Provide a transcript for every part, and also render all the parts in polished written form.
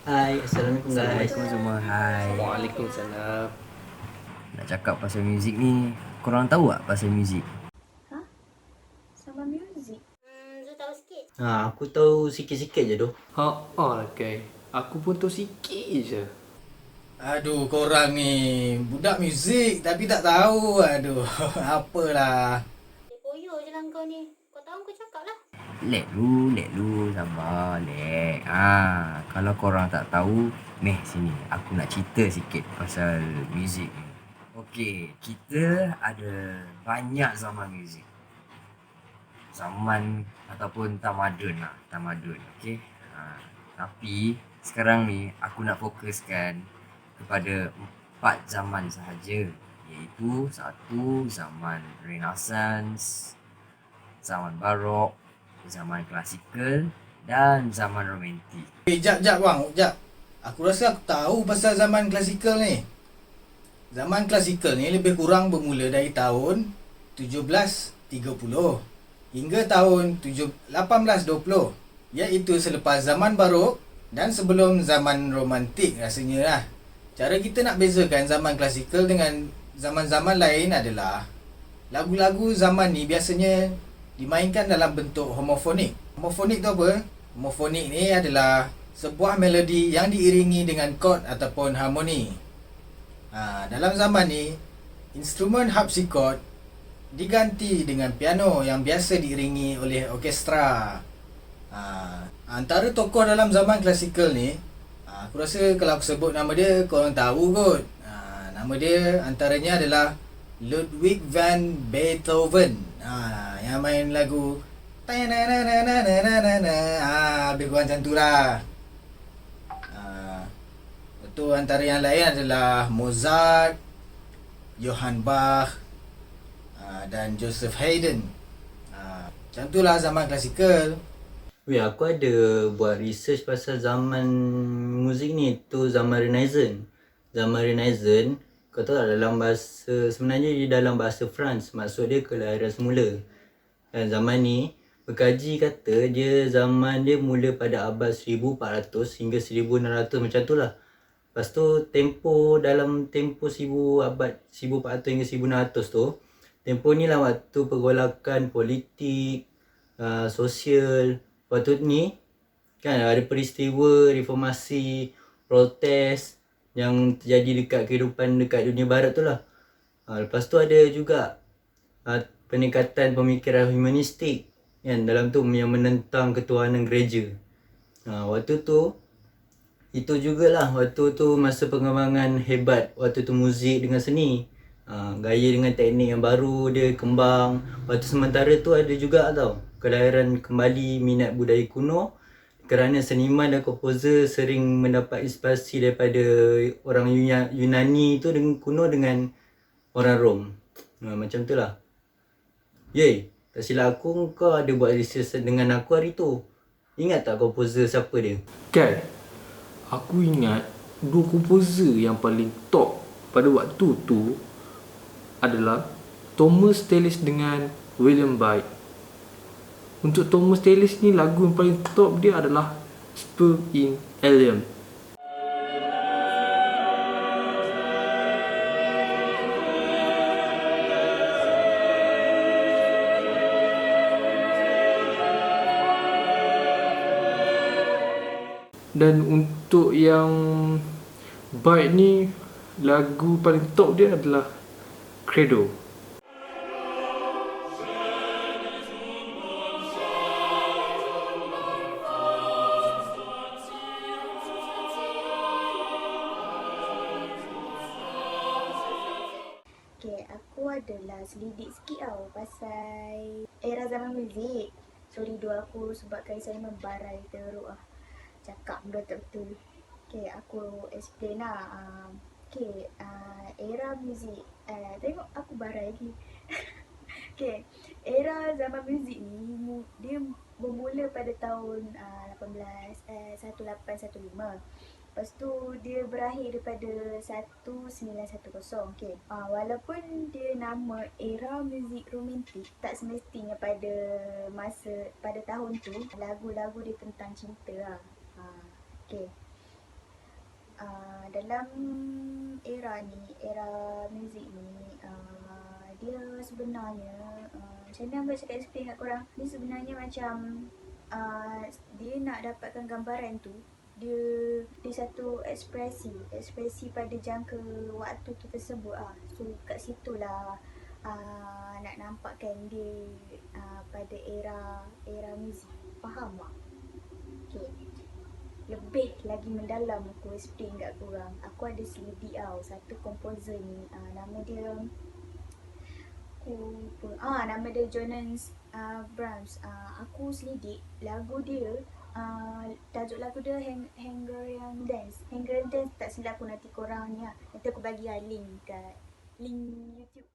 Hai, Assalamualaikum guys. Assalamualaikum semua. Hai. Waalaikumsalam. Nak cakap pasal muzik ni, korang tahu tak pasal muzik? Hah? Sama music? Zul tahu sikit. Aku tahu sikit-sikit je tu. Okay. Aku pun tahu sikit je. Aduh, korang ni budak muzik tapi tak tahu. Aduh, apalah. Poyo je lah kau ni. Kau tahu kau cakap lah. Let lu, sabar, let. Kalau korang tak tahu, sini. Aku nak cerita sikit pasal muzik ni. Okey, kita ada banyak zaman muzik. Zaman ataupun tamadun lah, tamadun, okey. Tapi sekarang ni aku nak fokuskan kepada 4 zaman sahaja, iaitu satu, zaman Renaissance, zaman Barok, zaman klasikal dan zaman romantik. Jap bang, jap. Aku rasa aku tahu pasal zaman klasikal ni. Zaman klasikal ni lebih kurang bermula dari tahun 1730 hingga tahun 1820, iaitu selepas zaman Barok dan sebelum zaman romantik rasanya lah. Cara kita nak bezakan zaman klasikal dengan zaman-zaman lain adalah lagu-lagu zaman ni biasanya dimainkan dalam bentuk homofonik. Homofonik tu apa? Homofonik ni adalah sebuah melodi yang diiringi dengan chord ataupun harmoni. Dalam zaman ni, instrumen harpsichord diganti dengan piano yang biasa diiringi oleh orkestra. Antara tokoh dalam zaman klasikal ni, aku rasa kalau aku sebut nama dia, korang tahu kot. Nama dia antaranya adalah Ludwig van Beethoven. Yang main lagu lebih kurang macam tu lah. Betul, antara yang lain adalah Mozart, Johann Bach dan Joseph Haydn. Macam tu lah zaman klasikal. Weh, aku ada buat research pasal zaman muzik ni. Tu zaman Renaissance. Zaman Renaissance, kau tahu tak dalam bahasa, sebenarnya dia dalam bahasa France. Maksud dia kelahiran semula. Dan zaman ni, pengkaji kata zaman dia mula pada abad 1400 hingga 1600 macam tu lah. Lepas tu dalam tempoh abad 1400 hingga 1600 tu, tempoh ni lah waktu pergolakan politik, sosial. Waktu ni kan ada peristiwa reformasi, protes yang terjadi dekat kehidupan dekat dunia barat tu lah. Lepas tu ada juga peningkatan pemikiran humanistik kan, dalam tu yang menentang ketuhanan gereja. Waktu tu itu jugalah waktu tu masa pengembangan hebat waktu tu muzik dengan seni. Gaya dengan teknik yang baru dia kembang. Waktu sementara tu ada juga tau kelahiran kembali minat budaya kuno, kerana seniman dan komposer sering mendapat inspirasi daripada orang Yunani tu dengan kuno dengan orang Rom. Macam tu lah. Yeay, tak silap aku, kau ada buat research dengan aku hari tu. Ingat tak komposer siapa dia? Kan? Aku ingat 2 komposer yang paling top pada waktu tu adalah Thomas Tallis dengan William Blythe. Untuk Thomas Tallis ni, lagu yang paling top dia adalah Spur in Alien. Dan untuk yang Blythe ni, lagu paling top dia adalah Credo. Okay, aku adalah selidik sikit tau pasal era zaman muzik. Sorry dua aku sebabkan saya membarai teruk lah. Cakap benda tak betul. Okay, aku explain lah. Era muzik. Tengok aku barai lagi. Okay, era zaman muzik ni dia bermula pada tahun 1815. Lepas tu dia berakhir daripada 1910. Okay. Walaupun dia nama era muzik romantik, tak semestinya pada tahun tu lagu-lagu dia tentang cinta lah. Okay. Dalam era muzik ni, dia sebenarnya macam mana boleh cakap explain kat korang, dia sebenarnya macam dia nak dapatkan gambaran tu, dia satu ekspresi pada jangka waktu tu tersebut so kat situlah nak nampakkan dia pada era muzik. Faham tak? Okay, lebih lagi mendalam aku explain kat korang. Aku ada selidik satu komposer ni, nama dia nama dia Jonas Brahms. Aku selidik lagu dia, tajuk lagu dia Hungarian Dance. Tak silap aku, nanti korang ni nanti aku bagi link YouTube.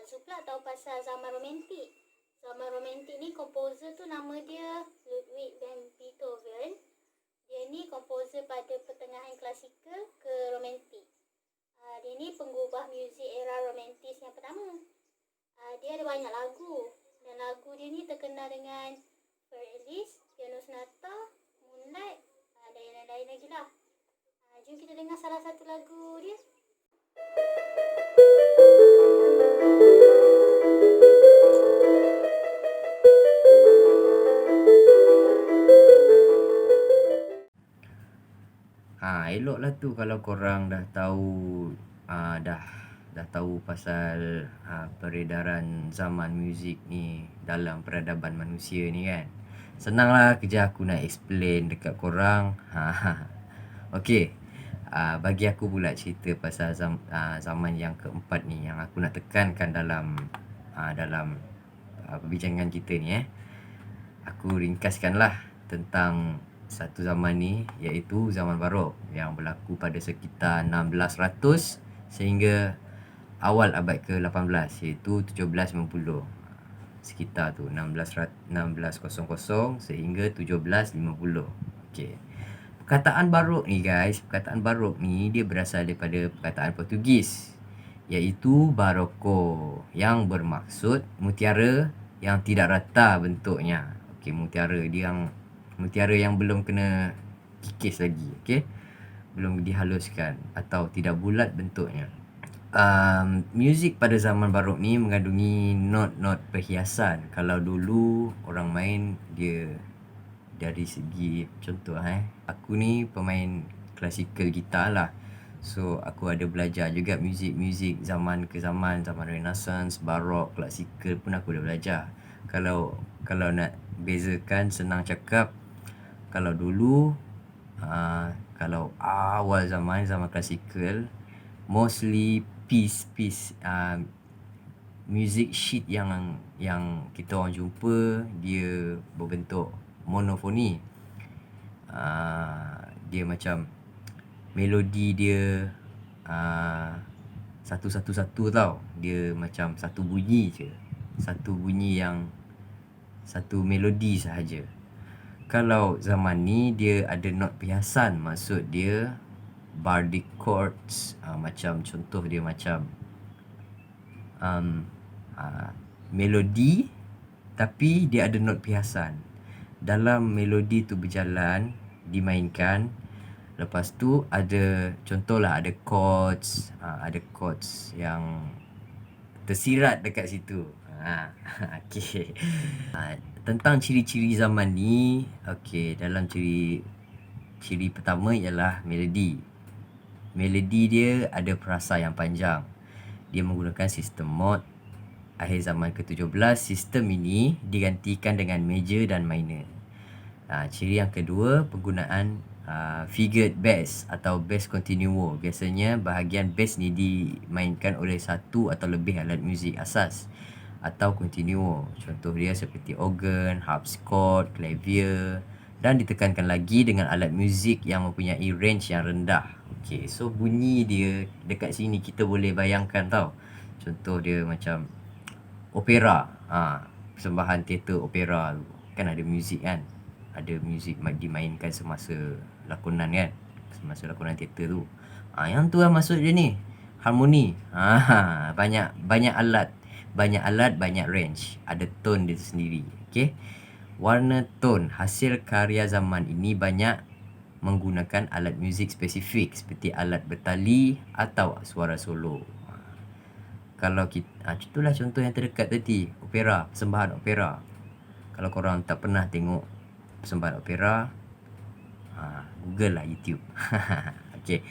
Zupla tahu pasal zaman romantik. Zaman romantik ni komposer tu nama dia Ludwig van Beethoven. Dia ni komposer pada pertengahan klasikal ke romantik. Dia ni pengubah muzik era romantis yang pertama. Dia ada banyak lagu, dan lagu dia ni terkenal dengan Fair Alice, Piano Sonata, Moonlight, dan yang lain-lain lagi lah. Jom kita dengar salah satu lagu dia. Eloklah tu kalau korang dah tahu dah tahu pasal peredaran zaman muzik ni dalam peradaban manusia ni kan. Senanglah kerja aku nak explain dekat korang. Okey. Bagi aku pula cerita pasal zaman yang keempat ni yang aku nak tekankan dalam perbincangan kita ni Aku ringkaskanlah tentang satu zaman ni, iaitu zaman barok yang berlaku pada sekitar 1600 sehingga awal abad ke-18, iaitu 1750. Sekitar tu 1600 sehingga 1750. Okey. Perkataan barok ni dia berasal daripada perkataan Portugis, iaitu baroko, yang bermaksud mutiara yang tidak rata bentuknya. Okey, mutiara yang belum kena kikis lagi, okey, belum dihaluskan atau tidak bulat bentuknya. Muzik pada zaman barok ni mengandungi not-not perhiasan. Kalau dulu orang main dia dari segi contoh aku ni pemain klasikal gitar lah, so aku ada belajar juga muzik zaman ke zaman Renaissance, barok, klasikal pun aku dah belajar. Kalau nak bezakan, senang cakap, kalau dulu kalau awal zaman klasikal, mostly piece music sheet yang kita orang jumpa dia berbentuk monofoni. Dia macam melodi dia satu-satu tau. Dia macam satu bunyi yang satu melodi sahaja. Kalau zaman ni dia ada not perhiasan, maksud dia bardic chords, macam contoh dia macam melodi tapi dia ada not perhiasan. Dalam melodi tu berjalan, dimainkan, lepas tu ada contohlah ada chords yang tersirat dekat situ. Okey. Tentang ciri-ciri zaman ni, okey, dalam ciri pertama ialah melodi. Melodi dia ada perasa yang panjang. Dia menggunakan sistem mod. Akhir zaman ke-17, sistem ini digantikan dengan major dan minor. Ciri yang kedua, penggunaan figured bass atau bass continuo. Biasanya bahagian bass ni dimainkan oleh satu atau lebih alat muzik asas atau continuo. Contoh dia seperti organ, harpsichord, clavier, dan ditekankan lagi dengan alat muzik yang mempunyai range yang rendah. Okey, so bunyi dia dekat sini kita boleh bayangkan tau. Contoh dia macam opera, persembahan teater opera tu kan ada muzik kan. Ada muzik dimainkan semasa lakonan kan, semasa lakonan teater tu. Yang tu lah maksud dia ni. harmoni. Banyak alat, banyak range, ada tone dia sendiri. Okey. Warna tone hasil karya zaman ini banyak menggunakan alat muzik spesifik seperti alat bertali atau suara solo. Kalau kita itulah contoh yang terdekat tadi, opera, persembahan opera. Kalau korang tak pernah tengok persembahan opera, Google lah YouTube. Okey.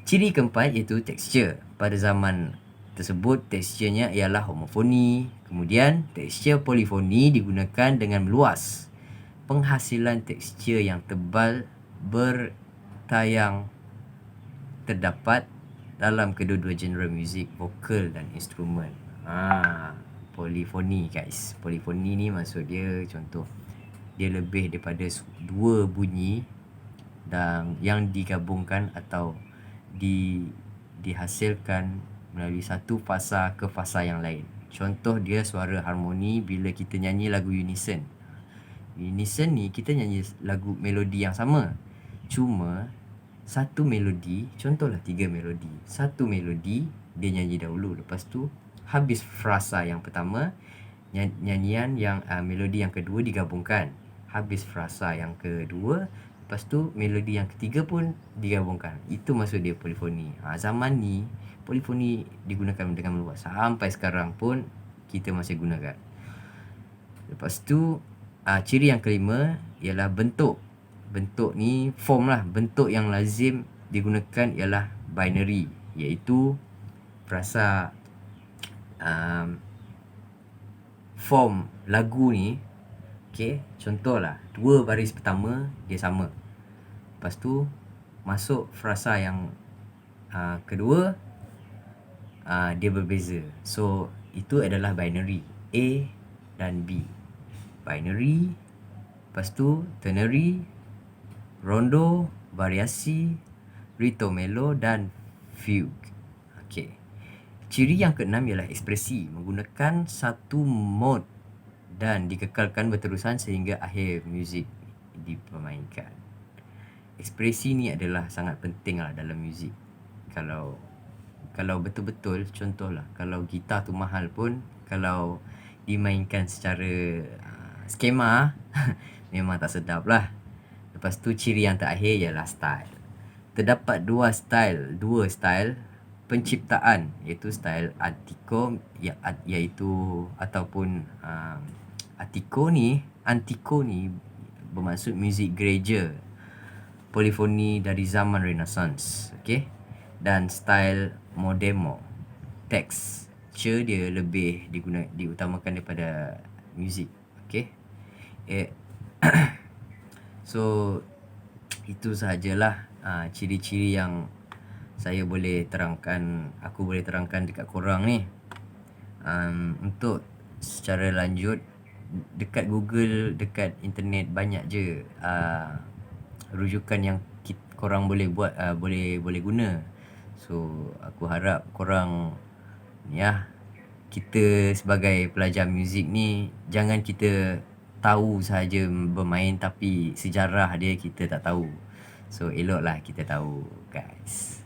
Ciri keempat iaitu tekstur. Pada zaman tersebut teksturnya ialah homofoni. Kemudian tekstur polifoni digunakan dengan meluas. Penghasilan tekstur yang tebal bertayang terdapat dalam kedua-dua genre muzik, vokal dan instrumen. Polifoni guys. Polifoni ni maksud dia contoh dia lebih daripada dua bunyi dan yang digabungkan atau dihasilkan melalui satu fasa ke fasa yang lain. Contoh dia suara harmoni bila kita nyanyi lagu unison. Unison ni kita nyanyi lagu melodi yang sama. Cuma satu melodi, contohlah 3 melodi. Satu melodi dia nyanyi dahulu, lepas tu habis frasa yang pertama, nyanyian yang melodi yang kedua digabungkan. Habis frasa yang kedua, lepas tu melodi yang ketiga pun digabungkan. Itu maksud dia polifoni. Zaman ni polifoni digunakan dengan meluas. Sampai sekarang pun kita masih gunakan. Lepas tu ciri yang kelima ialah bentuk. Bentuk ni form lah. Bentuk yang lazim digunakan ialah binary, iaitu frasa form lagu ni. Okay, contohlah 2 baris pertama dia sama. Lepas tu masuk frasa yang kedua, dia berbeza. So itu adalah binary, A dan B. Binary, lepas tu ternary, rondo, variasi, ritornello dan fugue. Okey. Ciri yang keenam ialah ekspresi, menggunakan satu mode dan dikekalkan berterusan sehingga akhir muzik dipermainkan. Ekspresi ni adalah sangat penting lah dalam muzik. Kalau betul-betul, contohlah, kalau gitar tu mahal pun, kalau dimainkan secara skema memang tak sedap lah. Lepas tu ciri yang terakhir ialah style. Terdapat dua style penciptaan, iaitu style Antico, iaitu ataupun Antico ni bermaksud muzik gereja, polifoni dari zaman Renaissance. Okey. Dan style Moderno, tekstur dia lebih diutamakan daripada muzik. Okey. So itu sahajalah ciri-ciri yang aku boleh terangkan dekat korang ni. Untuk secara lanjut, dekat Google, dekat internet banyak je rujukan yang korang boleh buat, boleh guna. So aku harap korang kita sebagai pelajar muzik ni, jangan kita tahu sahaja bermain tapi sejarah dia kita tak tahu. So eloklah kita tahu guys.